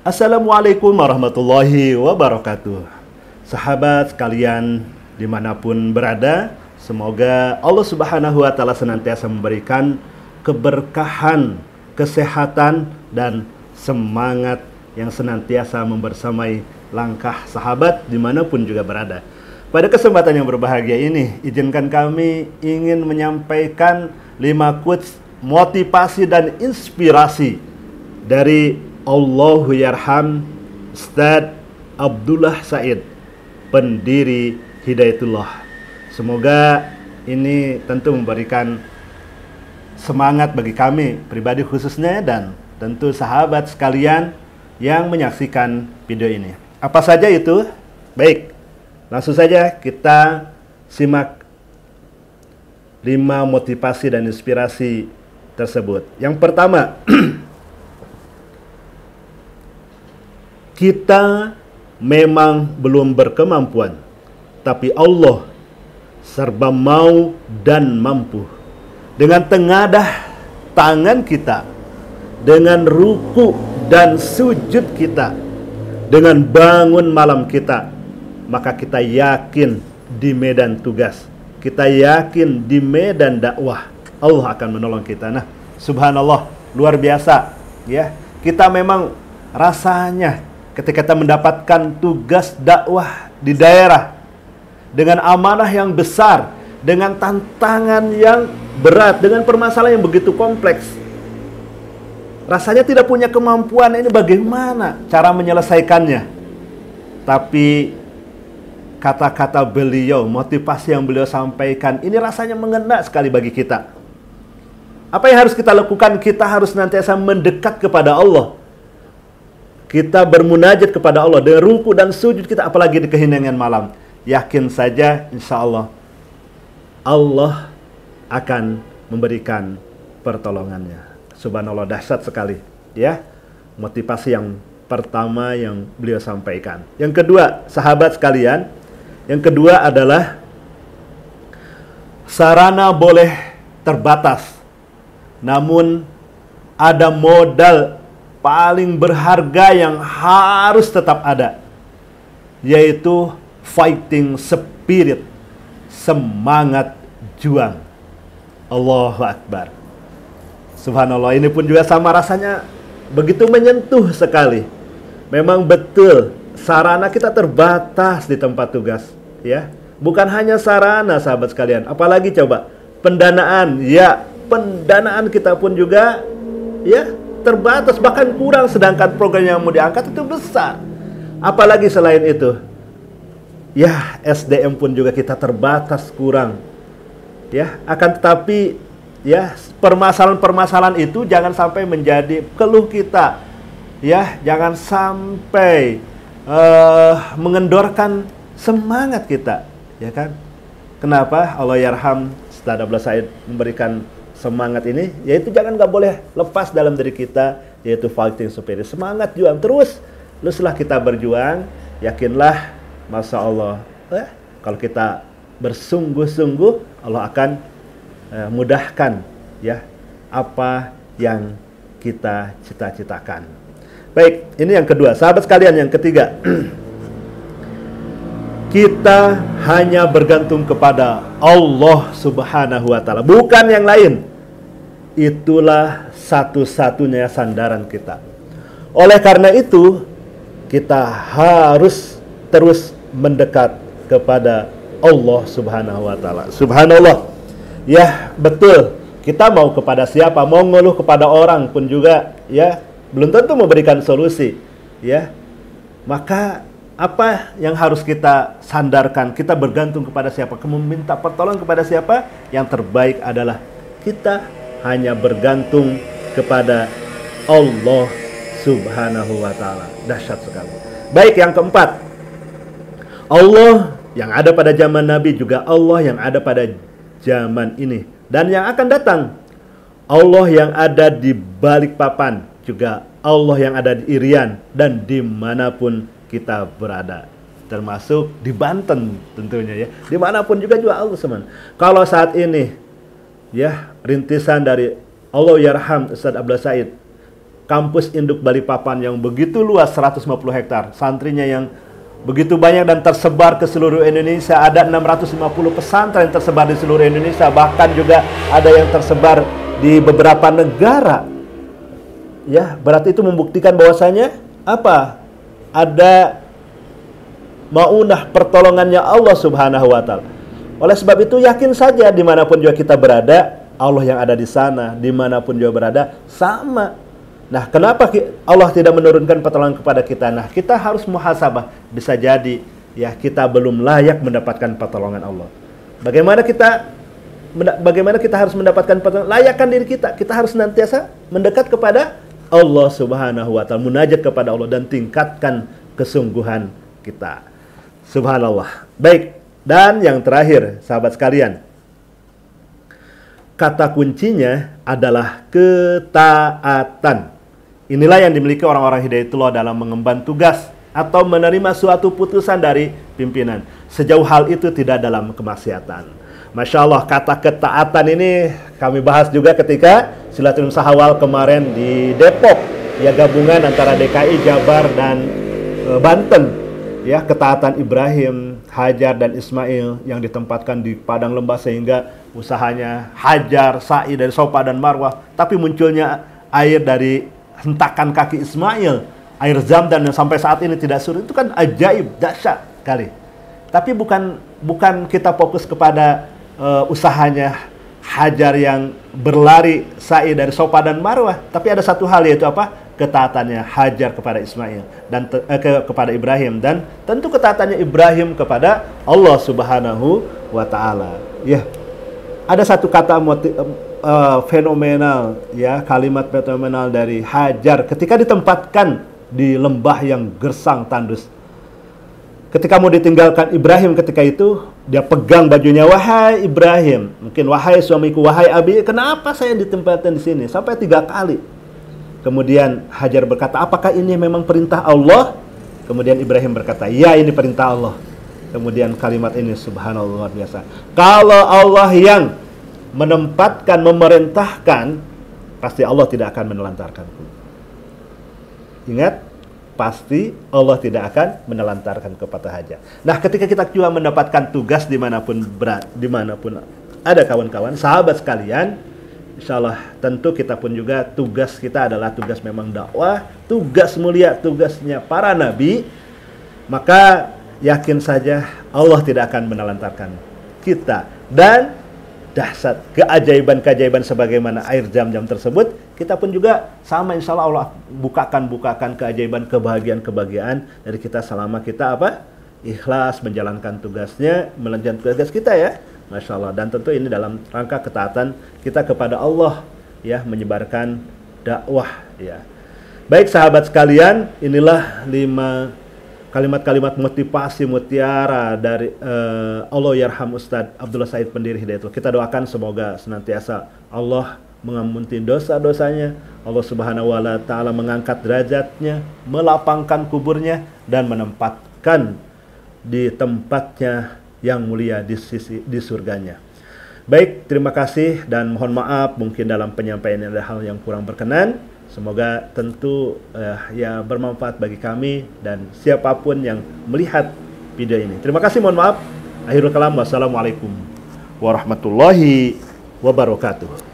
Assalamualaikum warahmatullahi wabarakatuh. Sahabat sekalian dimanapun berada, semoga Allah Subhanahu wa Ta'ala senantiasa memberikan keberkahan, kesehatan, dan semangat yang senantiasa membersamai langkah sahabat dimanapun juga berada. Pada kesempatan yang berbahagia ini, izinkan kami ingin menyampaikan 5 quotes motivasi dan inspirasi dari Allahyarham Ustadz Abdullah Said, pendiri Hidayatullah. Semoga ini tentu memberikan semangat bagi kami pribadi khususnya, dan tentu sahabat sekalian yang menyaksikan video ini. Apa saja itu? Baik, langsung saja kita simak 5 motivasi dan inspirasi tersebut. Yang pertama, kita memang belum berkemampuan, tapi Allah serba mau dan mampu. Dengan tengadah tangan kita, dengan ruku dan sujud kita, dengan bangun malam kita, maka kita yakin di medan tugas, kita yakin di medan dakwah, Allah akan menolong kita. Nah, subhanallah, luar biasa ya. Kita memang rasanya ketika kita mendapatkan tugas dakwah di daerah dengan amanah yang besar, dengan tantangan yang berat, dengan permasalahan yang begitu kompleks, rasanya tidak punya kemampuan, ini bagaimana cara menyelesaikannya. Tapi kata-kata beliau, motivasi yang beliau sampaikan, ini rasanya mengena sekali bagi kita. Apa yang harus kita lakukan? Kita harus senantiasa mendekat kepada Allah. Kita bermunajat kepada Allah dengan ruku dan sujud kita, apalagi di keheningan malam. Yakin saja, insya Allah, Allah akan memberikan pertolongannya. Subhanallah, dahsyat sekali ya, motivasi yang pertama yang beliau sampaikan. Yang kedua, sahabat sekalian, yang kedua adalah sarana boleh terbatas, namun ada modal paling berharga yang harus tetap ada, yaitu fighting spirit, semangat juang. Allahu Akbar. Subhanallah, ini pun juga sama rasanya begitu menyentuh sekali. Memang betul sarana kita terbatas di tempat tugas ya. Bukan hanya sarana, sahabat sekalian, apalagi coba pendanaan. Ya, pendanaan kita pun juga ya terbatas, bahkan kurang, sedangkan program yang mau diangkat itu besar. Apalagi selain itu ya, SDM pun juga kita terbatas, kurang ya. Akan tetapi ya, permasalahan-permasalahan itu jangan sampai menjadi keluh kita ya, jangan sampai mengendorkan semangat kita ya kan. Kenapa Allahyarham Ustadz Abdullah Said memberikan semangat ini? Yaitu nggak boleh lepas dalam diri kita, yaitu fighting spirit, semangat juang teruslah kita berjuang. Yakinlah, masya Allah, kalau kita bersungguh-sungguh, Allah akan mudahkan ya apa yang kita cita-citakan. Baik, ini yang kedua. Sahabat sekalian, yang ketiga, kita hanya bergantung kepada Allah Subhanahu wa Ta'ala, bukan yang lain. Itulah satu-satunya sandaran kita. Oleh karena itu, kita harus terus mendekat kepada Allah Subhanahu wa Ta'ala. Subhanallah. Ya, betul. Kita mau kepada siapa? Mau ngeluh kepada orang pun juga ya, belum tentu memberikan solusi ya. Maka apa yang harus kita sandarkan? Kita bergantung kepada siapa? Meminta pertolongan kepada siapa? Yang terbaik adalah kita hanya bergantung kepada Allah Subhanahu wa Ta'ala. Dahsyat sekali. Baik, yang keempat, Allah yang ada pada zaman Nabi juga Allah yang ada pada zaman ini dan yang akan datang. Allah yang ada di Balikpapan, juga Allah yang ada di Irian, dan dimanapun kita berada, termasuk di Banten tentunya ya, dimanapun juga Allah seman. Kalau saat ini ya, rintisan dari Allahyarham Ustadz Abdullah Said kampus induk Balikpapan yang begitu luas 150 hektar, santrinya yang begitu banyak dan tersebar ke seluruh Indonesia. Ada 650 pesantren tersebar di seluruh Indonesia, bahkan juga ada yang tersebar di beberapa negara. Ya, berarti itu membuktikan bahwasanya apa? Ada maunah pertolongannya Allah Subhanahu wa taala. Oleh sebab itu yakin saja dimanapun juga kita berada, Allah yang ada di sana, dimanapun juga berada sama. Nah, kenapa Allah tidak menurunkan pertolongan kepada kita? Nah, kita harus muhasabah. Bisa jadi ya kita belum layak mendapatkan pertolongan Allah. Bagaimana kita harus mendapatkan pertolongan? Layakkan diri kita. Kita harus senantiasa mendekat kepada Allah Subhanahu wa taala, munajat kepada Allah dan tingkatkan kesungguhan kita. Subhanallah. Baik. Dan yang terakhir, sahabat sekalian, kata kuncinya adalah ketaatan. Inilah yang dimiliki orang-orang hidayatullah dalam mengemban tugas atau menerima suatu putusan dari pimpinan. Sejauh hal itu tidak dalam kemaksiatan. Masya Allah, kata ketaatan ini kami bahas juga ketika Silaturahmi Sahawal kemarin di Depok. Ya, gabungan antara DKI, Jabar, dan Banten. Ya, ketaatan Ibrahim, Hajar, dan Ismail yang ditempatkan di padang lembah sehingga usahanya Hajar, sa'i dari Safa dan Marwah, tapi munculnya air dari hentakan kaki Ismail, air Zamzam yang sampai saat ini tidak surut. Itu kan ajaib, dahsyat kali. Tapi bukan kita fokus kepada usahanya Hajar yang berlari sa'i dari Safa dan Marwah, tapi ada satu hal, yaitu apa? Ketaatannya Hajar kepada Ismail dan kepada Ibrahim, dan tentu ketaatannya Ibrahim kepada Allah Subhanahu wa taala. Ya. Ada satu kata fenomenal, ya, kalimat fenomenal dari Hajar ketika ditempatkan di lembah yang gersang tandus. Ketika mau ditinggalkan Ibrahim ketika itu, dia pegang bajunya, "Wahai Ibrahim," mungkin "wahai suamiku, wahai abi, kenapa saya ditempatkan di sini?" Sampai 3 kali. Kemudian Hajar berkata, "Apakah ini memang perintah Allah?" Kemudian Ibrahim berkata, "Ya, ini perintah Allah." Kemudian kalimat ini subhanallah, luar biasa. Kalau Allah yang menempatkan, memerintahkan, pasti Allah tidak akan menelantarkanku. Ingat, pasti Allah tidak akan menelantarkan kepada Hajar. Nah, ketika kita juga mendapatkan tugas dimanapun ada kawan-kawan, sahabat sekalian, insya Allah tentu kita pun juga tugas kita adalah tugas memang dakwah, tugas mulia, tugasnya para nabi. Maka yakin saja Allah tidak akan menelantarkan kita. Dan dahsyat keajaiban-keajaiban sebagaimana air Zamzam tersebut, kita pun juga sama, insya Allah bukakan keajaiban, kebahagiaan dari kita selama kita ikhlas menjalankan tugasnya, menjalankan tugas kita, ya. Masya Allah. Dan tentu ini dalam rangka ketaatan kita kepada Allah, ya, menyebarkan dakwah, ya. Baik sahabat sekalian, inilah 5 kalimat-kalimat motivasi mutiara dari Allah yarham Ustadz Abdullah Said pendiri Hidayatullah. Kita doakan semoga senantiasa Allah mengampuni dosa-dosanya, Allah Subhanahu wa taala mengangkat derajatnya, melapangkan kuburnya, dan menempatkan di tempatnya yang mulia di surganya. Baik, terima kasih dan mohon maaf mungkin dalam penyampaian ada hal yang kurang berkenan. Semoga tentu ya bermanfaat bagi kami dan siapapun yang melihat video ini. Terima kasih, mohon maaf. Akhirul kalam, wassalamualaikum warahmatullahi wabarakatuh.